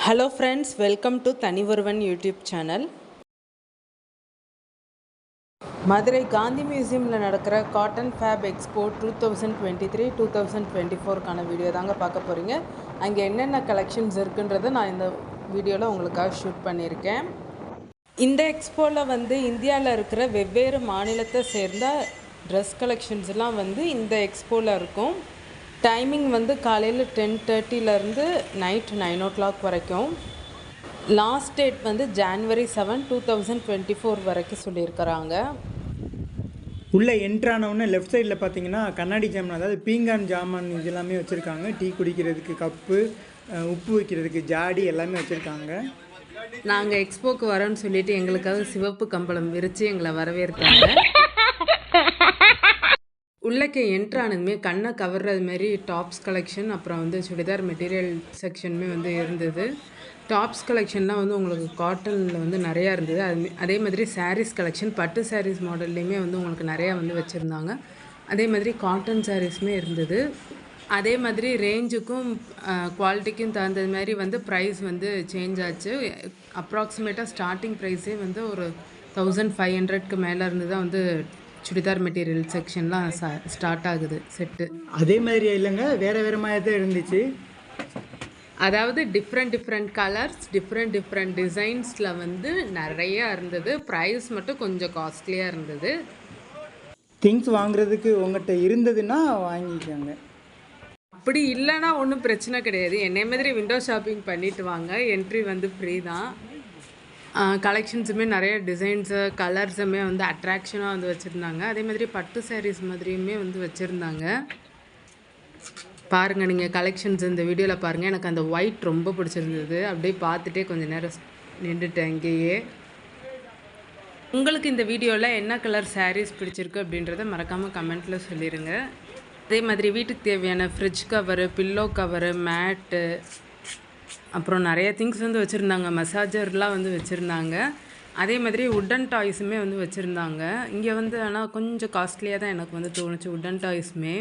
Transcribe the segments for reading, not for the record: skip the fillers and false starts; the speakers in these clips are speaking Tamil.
ஹலோ ஃப்ரெண்ட்ஸ், வெல்கம் டு தனி ஒருவன் யூடியூப் சேனல். மதுரை காந்தி மியூசியமில் நடக்கிற காட்டன் ஃபேப் எக்ஸ்போ 2023-2024க்கான வீடியோ தாங்க பார்க்க போகிறீங்க. அங்கே என்னென்ன கலெக்ஷன்ஸ் இருக்குன்றதை நான் இந்த வீடியோவில் உங்களுக்காக ஷூட் பண்ணியிருக்கேன். இந்த எக்ஸ்போவில் இந்தியாவில் இருக்கிற வெவ்வேறு மாநிலத்தை சேர்ந்த ட்ரெஸ் கலெக்ஷன்ஸ்லாம் இந்த எக்ஸ்போவில் இருக்கும். டைமிங் காலையில் 10:30 நைட் 9 வரைக்கும். லாஸ்ட் டேட் January 7, 2024 வரைக்கும் சொல்லியிருக்கிறாங்க. உள்ளே என்ட்ரானவுன்னு லெஃப்ட் சைடில் பார்த்தீங்கன்னா கண்ணாடி ஜாமான், அதாவது பீங்கான் ஜாமான் இது எல்லாமே வச்சுருக்காங்க. டீ குடிக்கிறதுக்கு கப்பு, உப்பு வைக்கிறதுக்கு ஜாடி எல்லாமே வச்சுருக்காங்க. நாங்கள் எக்ஸ்போக்கு வரோன்னு சொல்லிட்டு எங்களுக்காக சிவப்பு கம்பளம் விரித்து எங்களை வரவேற்காங்க. உள்ளக்க என்ட்ரானதுமே கண்ணை கவர்றது மாரி டாப்ஸ் கலெக்ஷன், அப்புறம் சுடிதார் மெட்டீரியல் செக்ஷனுமே இருந்தது. டாப்ஸ் கலெக்ஷன்லாம் உங்களுக்கு காட்டனில் நிறையா இருந்தது. அதே மாதிரி சாரீஸ் கலெக்ஷன், பட்டு சாரீஸ் மாடல்லையுமே உங்களுக்கு நிறையா வச்சுருந்தாங்க. அதே மாதிரி காட்டன் சாரீஸுமே இருந்தது. அதே மாதிரி ரேஞ்சுக்கும் குவாலிட்டிக்கும் தகுந்தது மாதிரி ப்ரைஸ் சேஞ்ச் ஆச்சு. அப்ராக்சிமேட்டாக ஸ்டார்டிங் ப்ரைஸே ஒரு 1500க்கு மேலே இருந்து தான் சுடிதார் மெட்டீரியல் செக்ஷன்லாம் ஸ்டார்ட் ஆகுது செட்டு. அதே மாதிரி இல்லைங்க, வேறு மாதிரி தான் இருந்துச்சு. அதாவது டிஃப்ரெண்ட் கலர்ஸ், டிஃப்ரெண்ட் டிசைன்ஸில் நிறையா இருந்தது. ப்ரைஸ் மட்டும் கொஞ்சம் காஸ்ட்லியாக இருந்தது. திங்ஸ் வாங்குறதுக்கு உங்கள்கிட்ட இருந்ததுன்னா வாங்கிக்கோங்க, அப்படி இல்லைன்னா ஒன்றும் பிரச்சனை கிடையாது. என்னை மாதிரி விண்டோ ஷாப்பிங் பண்ணிவிட்டு வாங்க, என்ட்ரி ஃப்ரீ தான். கலெக்ஷன்ஸுமே நிறைய டிசைன்ஸு கலர்ஸுமே அட்ராக்ஷனாக வச்சுருந்தாங்க. அதே மாதிரி பட்டு சாரீஸ் மாதிரியுமே வச்சுருந்தாங்க. பாருங்கள், நீங்கள் கலெக்ஷன்ஸ் இந்த வீடியோவில் பாருங்கள். எனக்கு அந்த ஒயிட் ரொம்ப பிடிச்சிருந்தது. அப்படியே பார்த்துட்டே கொஞ்சம் நேரம் நின்றுட்டேன் இங்கேயே. உங்களுக்கு இந்த வீடியோவில் என்ன கலர் சாரீஸ் பிடிச்சிருக்கு அப்படின்றத மறக்காமல் கமெண்ட்டில் சொல்லிடுங்க. அதே மாதிரி வீட்டுக்கு தேவையான ஃப்ரிட்ஜ் கவரு, பில்லோ கவரு, மேட்டு, அப்புறம் நிறைய திங்ஸ் வச்சுருந்தாங்க. மசாஜர்லாம் வச்சுருந்தாங்க. அதே மாதிரி உட்டன் டாய்ஸுமே வச்சுருந்தாங்க. இங்கே ஆனால் கொஞ்சம் காஸ்ட்லியாக தான் எனக்கு தோணுச்சு உட்டன் டாய்ஸுமே.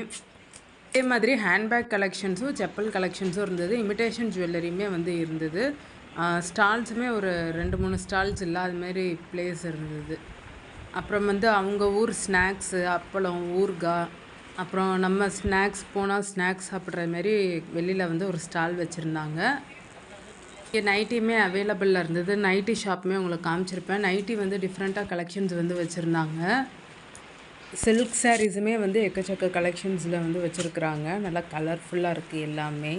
அதே மாதிரி ஹேண்ட்பேக் கலெக்ஷன்ஸும் செப்பல் கலெக்ஷன்ஸும் இருந்தது. இமிட்டேஷன் ஜுவல்லரியுமே இருந்தது. ஸ்டால்ஸுமே ஒரு 2-3 ஸ்டால்ஸ் இல்லாத மாதிரி பிளேஸ் இருந்தது. அப்புறம் அவங்க ஊர் ஸ்நாக்ஸு, அப்பளம், ஊறுகாய், அப்புறம் நம்ம ஸ்நாக்ஸ் போனால் ஸ்நாக்ஸ் சாப்பிட்ற மாதிரி வெளியில் ஒரு ஸ்டால் வச்சுருந்தாங்க. இங்கே நைட்டியுமே அவைலபிளில் இருந்தது. நைட்டி ஷாப்புமே உங்களுக்கு காமிச்சிருப்பேன். நைட்டி டிஃப்ரெண்ட்டாக கலெக்ஷன்ஸ் வச்சுருந்தாங்க. சில்க் சாரீஸுமே எக்கச்சக்க கலெக்ஷன்ஸில் வச்சுருக்குறாங்க. நல்லா கலர்ஃபுல்லாக இருக்குது எல்லாமே.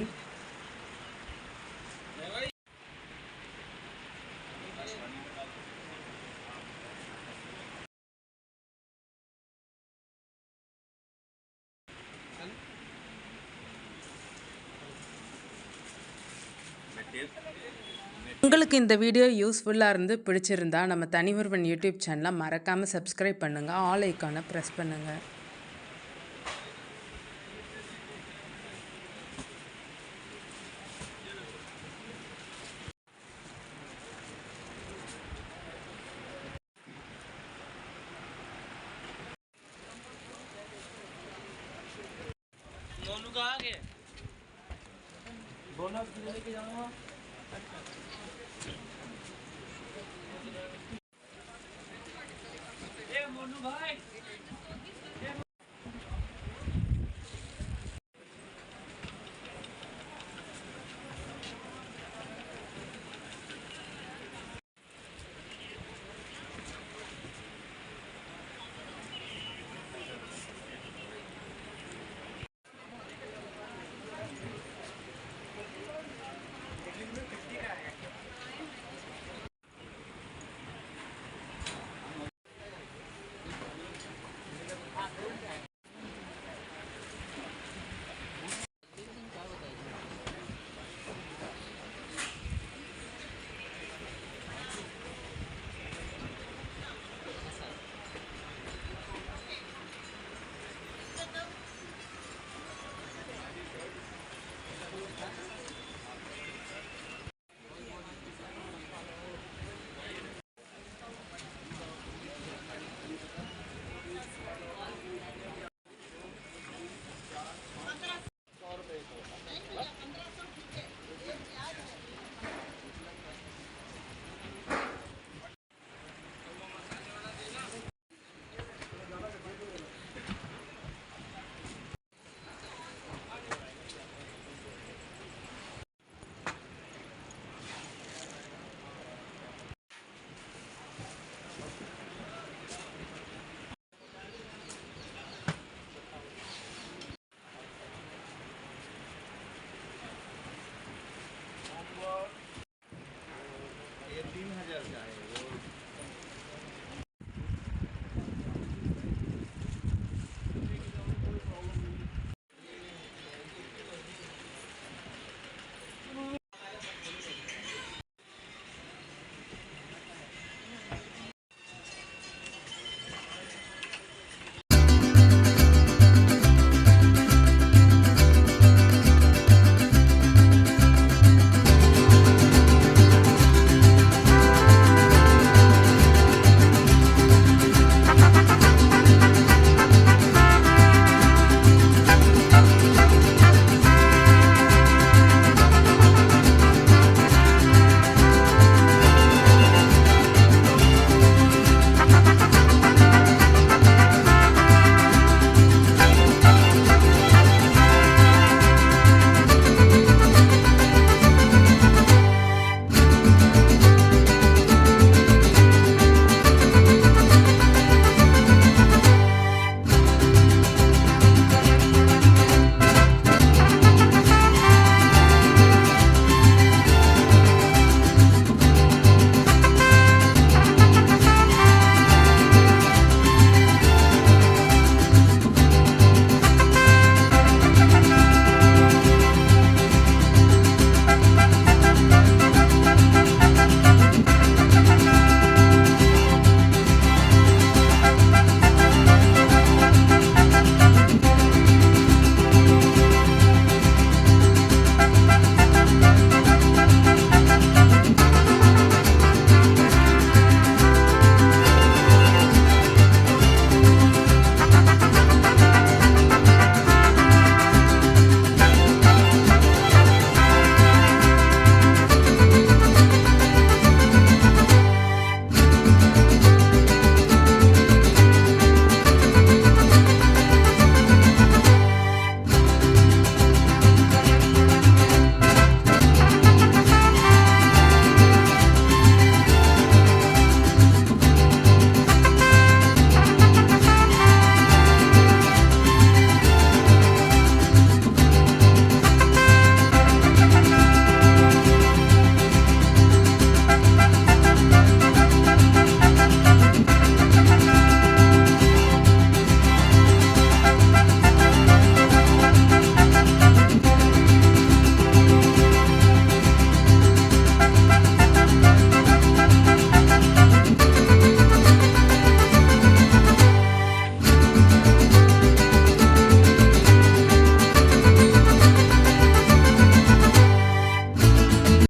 உங்களுக்கு இந்த வீடியோ யூஸ்ஃபுல்லாக பிடிச்சிருந்தா நம்ம தனி ஒருவன் யூடியூப் சேனலை மறக்காமல் சப்ஸ்கிரைப் பண்ணுங்கள், ஆல் ஐக்கானை ப்ரெஸ் பண்ணுங்கள். बोनस लेके जाऊंगा।